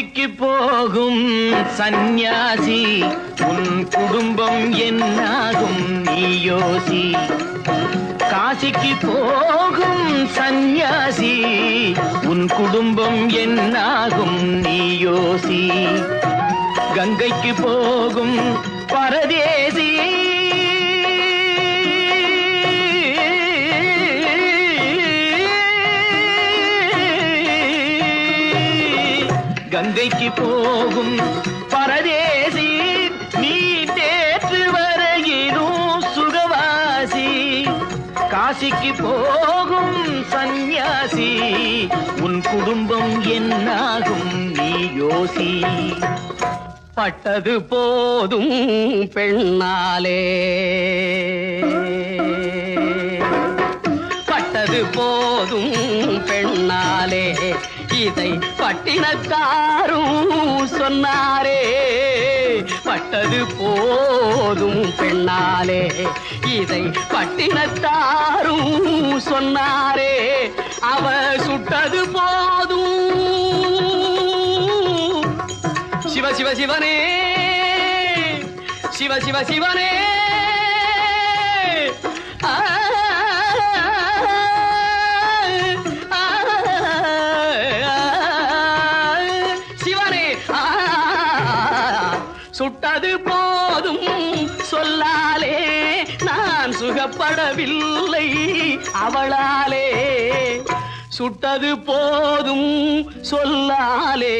காசிக்கு போகும் சந்நியாசி உன் குடும்பம் என்னாகும் நீ யோசி. காசிக்கு போகும் சந்நியாசி உன் குடும்பம் என்னாகும் நீ யோசி. கங்கைக்கு போகும் பரதேசி கங்கைக்கு போகும் பரதேசி நீ நேற்று வரையிலும் சுகவாசி. காசிக்கு போகும் சந்நியாசி உன் குடும்பம் என்னாகும் நீ யோசி. பட்டது போதும் பெண்ணாலே, பட்டது போதும் பெண்ணாலே, இதை பட்டினக்காரும் சொன்னாரே. பட்டது போதும் பெண்ணாலே, இதை பட்டினத்தாரும் சொன்னாரே. அவ சுட்டது போதும் சிவ சிவ சிவனே, சிவ சிவ சிவனே. சிவனே சுட்டது போதும் சொல்லாலே, நான் சுகப்படவில்லை அவளாலே. சுட்டது போதும் சொல்லாலே,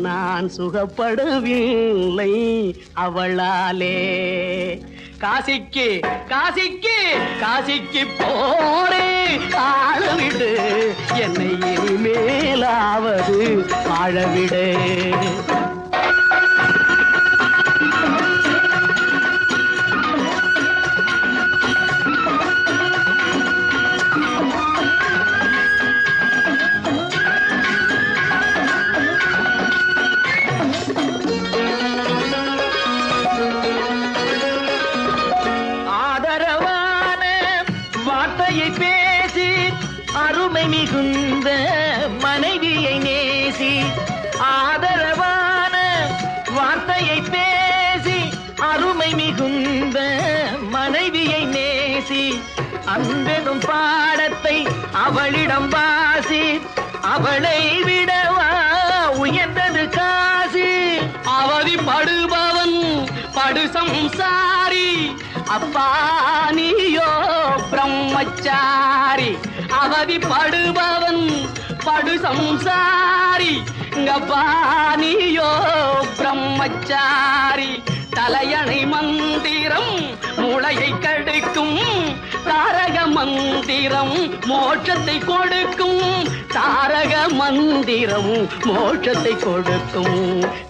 நான் சுகப்படவில்லை அவளாலே. காசிக்கு காசிக்கு காசிக்கு போரே ஆழவிடு, என்னை இனிமேலாவது ஆழவிடு. பேசி அருமை மிகுந்த மனைவியை நேசி. ஆதரவான வார்த்தையை பேசி அருமை மிகுந்த மனைவியை நேசி. அன்பெனும் பாடத்தை அவளிடம் வாசி, அவளை விடவா உயர்ந்தது காசி. அவதிப்படுபவன் படு சம்சாரி, அப்பா நீயோ பிரம்மச்சாரி. அவதிப்படுபவன் படு சம்சாரி, அப்பா நீயோ பிரம்மச்சாரி. தலையணை மந்திரம் மூளையை கடுக்கும், தாரக மந்திரம் மோட்சத்தை கொடுக்கும். தாரக மந்திரம் மோட்சத்தை கொடுக்கும்.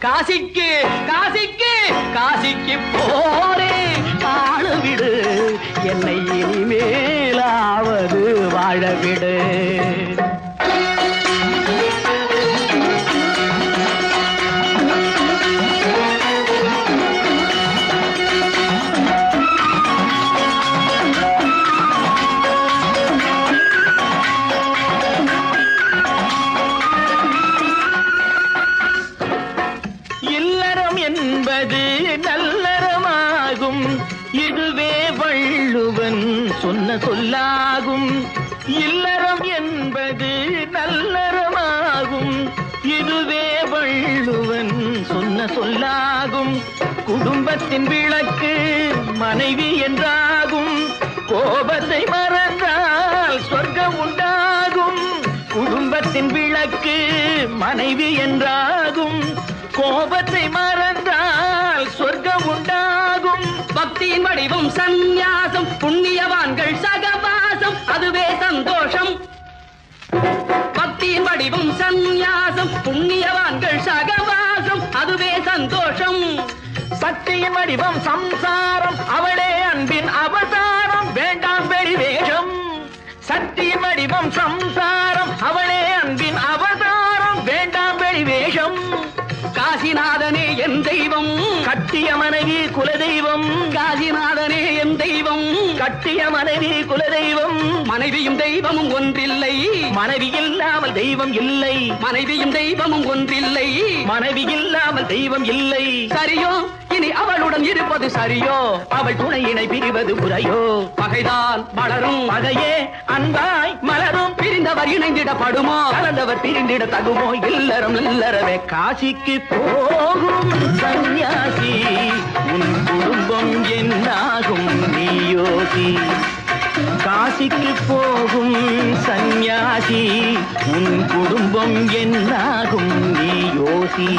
காசிக்கு காசிக்கு காசிக்கு போரே வாழவிடு, என்னை இனிமேலாவது வாழவிடு. என்பது நல்லறமாகும், இதுவே வள்ளுவன் சொன்ன சொல்லாகும். இல்லறம் என்பது நல்லறமாகும், இதுவே வள்ளுவன் சொன்ன சொல்லாகும். குடும்பத்தின் விளக்கு மனைவி என்றாகும், கோபத்தை மறந்தால் சொர்க்கம் உண்டாகும். குடும்பத்தின் விளக்கு மனைவி என்றாகும், கோபத்தை மறந்தால் சொர்க்கம் உண்டாகும். பக்தியின் வடிவம் சந்நியாசம், புண்ணியவான்கள் சகவாசம், அதுவே சந்தோஷம். பக்தியின் வடிவம் சந்நியாசம், புண்ணியவான்கள் சகவாசம், அதுவே சந்தோஷம். சக்தியின் வடிவம் சம்சாரம், அவளே அன்பின் அவதாரம், வேண்டாம் வெளி வேஷம். சக்தியின் வடிவம் சம்சாரம், அவளே அன்பின் அவதாரம், வேண்டாம் வெளி வேஷம். காசிநாதனே என் தெய்வம், கட்டிய மனைவி குலதெய்வம். தெய்வம், காசிநாதனே என் தெய்வம், கட்டிய மனைவி குலதெய்வம், மனைவியும் தெய்வமும் ஒன்றில்லை, மனைவி இல்லாமல் தெய்வம் இல்லை, மனைவியும் தெய்வமும் ஒன்றில்லை, மனைவி இல்லாமல் தெய்வம் இல்லை. சரியோ இனி அவளுடன் இருப்பது சரியோ, அவள் துணையினை பிரிவது முறையோ, பகைதான் வளரும், பகையே அன்பாய் மலரும், பிரிந்தவர் இணைந்திடப்படுமோ, கலந்தவர் பிரிந்திட தகுமோ, இல்லறம் இல்லறவே காசிக்கு போகும் சந்நியாசி, உன் குடும்பம் என்னாகும் நீ யோசி. காசிக்கு போகும் சந்நியாசி, உன் குடும்பம் என்னாகும் நீ யோசி.